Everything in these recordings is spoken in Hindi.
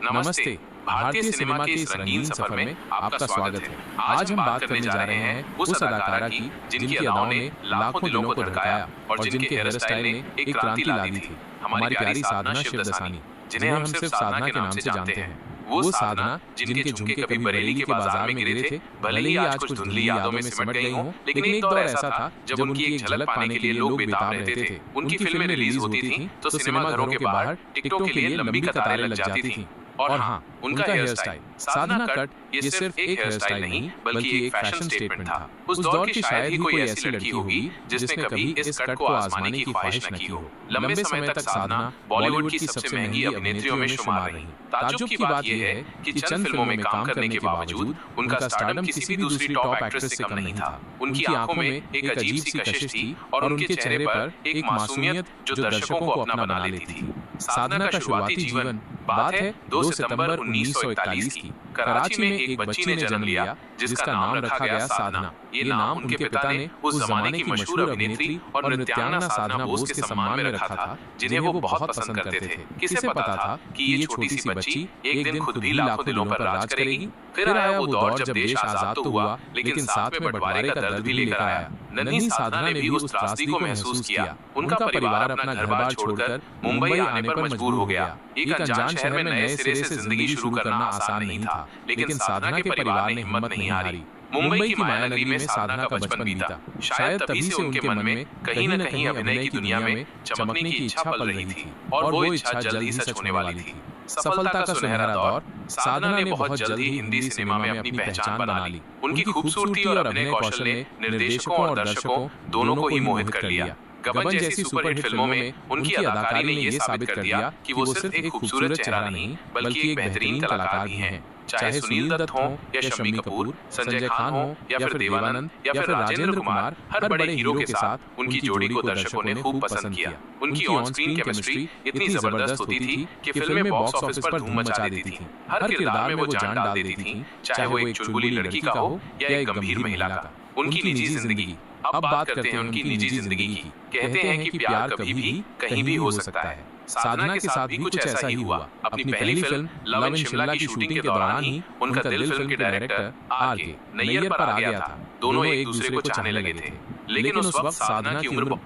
नमस्ते। भारतीय सिनेमा के इस रंगीन सफर में आपका स्वागत है। आज हम बात करने जा रहे हैं उस अदाकारा की जिनकी अदाओं ने लाखों दिलों को धड़काया और जिनके हेयर स्टाइल ने एक क्रांति ला दी थी। हमारी प्यारी साधना शिवदसानी, जिन्हें हम सिर्फ साधना के नाम से जानते हैं। वो साधना जिनके झुमके कभी बरेली के बाजार में गिरे थे, भले ही आज कुछ धुंधली यादों में सिमट गई हों, लेकिन एक दौर ऐसा था जब उनकी एक झलक पाने के लिए लोग बेताब रहते थे। उनकी फिल्में रिलीज होती थीं तो सिनेमा घरों के बाहर टिकटों के लिए लंबी कतारें लग जाती थीं। और हाँ, उनका हेयर स्टाइल साधना कट ये सिर्फ एक हेयर स्टाइल नहीं बल्कि एक फैशन स्टेटमेंट था। उस दौर की शायद ही कोई ऐसी लड़की होगी जिसने कभी इस कट को आजमाने की ख्वाहिश न की हो। लंबे समय तक साधना बॉलीवुड की सबसे महंगी अभिनेत्रियों में शुमार रही। ताज्जुब की बात यह है कि चंद फिल्मों में काम करने के बावजूद उनका स्टारडम किसी भी दूसरी टॉप एक्ट्रेस से कम नहीं था। उनकी आंखों में एक अजीब सी कशिश थी और उनके चेहरे पर एक मासूमियत जो दर्शकों को अपना बना लेती थी। साधना का शुरुआती जीवन बात है 2 सितंबर 1941 की। कराची में एक बच्ची ने जन्म लिया जिसका नाम रखा गया साधना। ये नाम उनके पिता ने उस जमाने की मशहूर अभिनेत्री और नृत्यांगना साधना बोस के सम्मान में रखा था, जिन्हें वो बहुत पसंद करते थे। किसे पता था कि ये छोटी सी बच्ची एक दिन खुद भी लाखों दिलों पर राज करेगी। फिर आया वो दौर जब देश आजाद तो हुआ, लेकिन साथ में बंटवारे का दर्द भी लेकर आया। नन्ही साधना ने भी उस त्रासदी को महसूस किया। उनका परिवार अपना घर-बार छोड़कर मुंबई आने पर मजबूर हो गया। एक अनजान शहर में नए सिरे से जिंदगी शुरू करना आसान नहीं था, लेकिन साधना के परिवार ने हिम्मत नहीं हारी। मुंबई की माया नगरी में साधना का बचपन बीता। शायद तभी से उनके मन में कहीं न कहीं अभिनय की दुनिया में चमकने की इच्छा पल रही थी, और वो इच्छा जल्द ही सच होने वाली थी। सफलता का सुनहरा दौर। साधना ने बहुत जल्द ही हिंदी सिनेमा में अपनी पहचान बना ली। उनकी खूबसूरती और अभिनय कौशल ने निर्देशकों और दर्शकों दोनों को ही मोहित कर लिया। गबन जैसी सुपरहिट फिल्मों में उनकी अदाकारी ने ये साबित कर दिया कि वो सिर्फ एक खूबसूरत चेहरा नहीं बल्कि एक बेहतरीन कलाकार भी हैं। चाहे सुनील दत्त हो या शम्मी कपूर, संजय खान हो या फिर देवानंद या फिर राजेंद्र कुमार, हर बड़े हीरो के साथ उनकी जोड़ी को दर्शकों ने खूब पसंद किया। उनकी ऑन स्क्रीन केमिस्ट्री इतनी जबरदस्त होती थी कि फिल्में बॉक्स ऑफिस पर धूम मचा देती थीं। हर किरदार में वो जान डाल देती थीं, चाहे वो एक चुलबुली लड़की का हो या एक गंभीर महिला का। उनकी निजी जिंदगी। अब बात करते हैं उनकी निजी जिंदगी की। कहते हैं कि प्यार कभी भी कहीं भी हो सकता है। साधना के साथ भी कुछ ऐसा ही हुआ। अपनी पहली फिल्म लव इन शिमला की शूटिंग के दौरान ही उनका दिल फिल्म के डायरेक्टर आर.के. नैयर पर आ गया था। दोनों एक दूसरे को चाहने लगे थे, लेकिन उस वक्त साधना की उम्र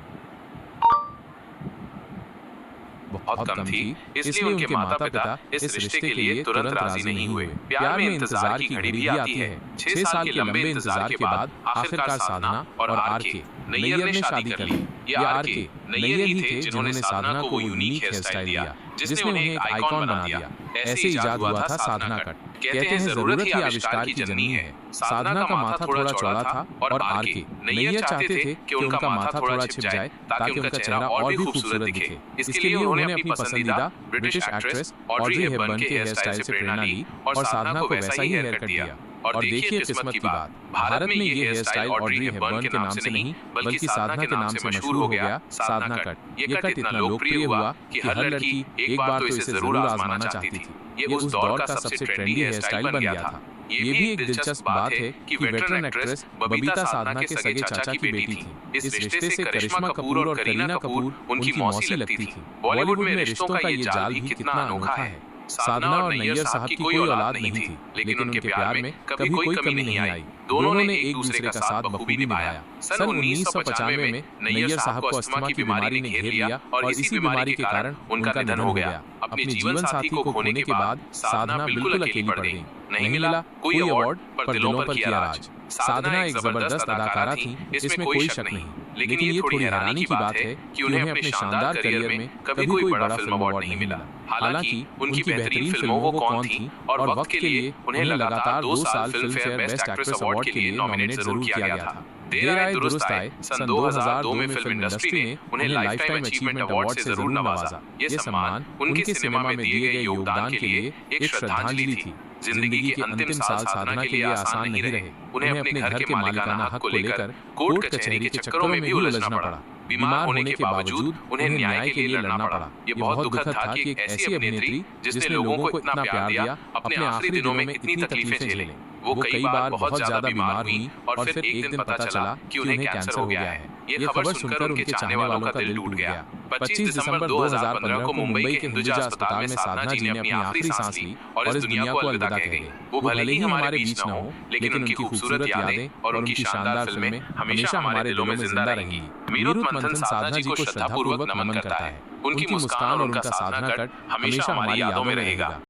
बहुत कम थी, इसलिए उनके माता-पिता इस रिश्ते के लिए तुरंत राजी नहीं हुए। प्यार में इंतजार की घड़ी भी आती है। 6 साल के लंबे इंतजार के बाद आखिरकार साधना और आर.के. नैयर ने शादी कर ली। ये आर.के. नैयर ही थे जिन्होंने साधना को वो यूनिक हेयर स्टाइल दिया, जिसने उन्हें एक आइकॉन बना दिया। ऐसे इजाद हुआ था साधना कट। कहते हैं जरूरत ही आविष्कार की जननी है। साधना का माथा थोड़ा चौड़ा था और आर.के. नैयर चाहते थे कि उनका माथा थोड़ा छिप जाए ताकि उनका चेहरा और भी खूबसूरत दिखे। इसके लिए उन्होंने अपनी पसंदीदा ब्रिटिश एक्ट्रेस ऑड्री हेपबर्न के हेयर स्टाइल से प्रेरणा ली और साधना को वैसा ही हेयर कट दिया। और देखिए किस्मत की बात, भारत में ये हेयर स्टाइल ऑड्री हेपबर्न के नाम से नहीं बल्कि साधना के नाम से मशहूर हो गया, साधना कट। ये कट इतना लोकप्रिय हुआ कि हर लड़की एक बार तो इसे जरूर आजमाना चाहती थी। ये उस दौर का सबसे ट्रेंडी हेयर स्टाइल बन गया था। ये भी एक दिलचस्प बात है कि वेटरन एक्ट्रेस बबीता साधना के सगे चाचा की बेटी थी। इस रिश्ते से करिश्मा कपूर और करीना कपूर उनकी मौसी लगती थी। बॉलीवुड में रिश्तों का ये जाल भी कितना अनोखा है। साधना और नैयर साहब की कोई औलाद नहीं थी, लेकिन उनके प्यार में कभी कोई कमी नहीं आई। दोनों ने एक दूसरे का साथ बखूबी निभाया। सन 1995 में नैयर साहब को अस्थमा की बीमारी ने घेर लिया और इसी बीमारी के कारण उनका निधन हो गया। अपने जीवन साथी को खोने के बाद साधना बिल्कुल अकेली पड़ गई। नहीं मिला कोई अवार्ड, पर दिलों पर किया राज। साधना एक जबरदस्त अदाकारा थी, इसमें कोई शक नहीं, लेकिन ये थोड़ी हैरानी की बात है कि उन्हें अपने शानदार करियर में कभी कोई बड़ा फिल्म अवार्ड नहीं मिला। हालांकि उनकी बेहतरीन फिल्मों वो कौन थी और वक्त के लिए उन्हें लगातार 2 साल film fair best actress award के लिए नॉमिनेट जरूर किया गया था। देर आए दुरुस्त आए, सन 2002 में फिल्म इंडस्ट्री ने उन्हें लाइफ टाइम अचीवमेंट अवार्ड से जरूर नवाजा। ये सम्मान उनके सिनेमा में दिए गए योगदान के लिए एक श्रद्धांजलि थी। जिंदगी के अंतिम साल साधना के लिए आसान नहीं रहे। उन्हें अपने घर के मालिकाना हक को लेकर कोर्ट कचहरी के चक्करों में भी उलझना पड़ा। बीमार होने के बावजूद उन्हें न्याय के लिए लड़ना पड़ा। ये बहुत दुखद था कि एक ऐसी अभिनेत्री जिसने लोगों को इतना प्यार दिया, अपने आखिरी दिनों में इतनी तकलीफें झेलें। वो कई बार बहुत ज्यादा बीमार हुई और फिर एक दिन पता चला कि उन्हें कैंसर हो गया है। ये खबर सुनकर उनके चाहने वालों का दिल टूट गया। 25 दिसंबर 2015 को मुंबई के हिंदुजा अस्पताल में साधना जी ने अपनी आखिरी सांस ली और इस दुनिया को अलविदा कह गई। वो भले ही हमारे बीच न हो, लेकिन उनकी खूबसूरत यादें और उनकी शानदार फिल्में हमेशा हमारे दिलों में जिंदा रहेंगी। मीरुत मंथन साधना जी को श्रद्धापूर्वक नमन करता है। उनकी मुस्कान और उनका साधना कट हमेशा हमारी यादों में रहेगा।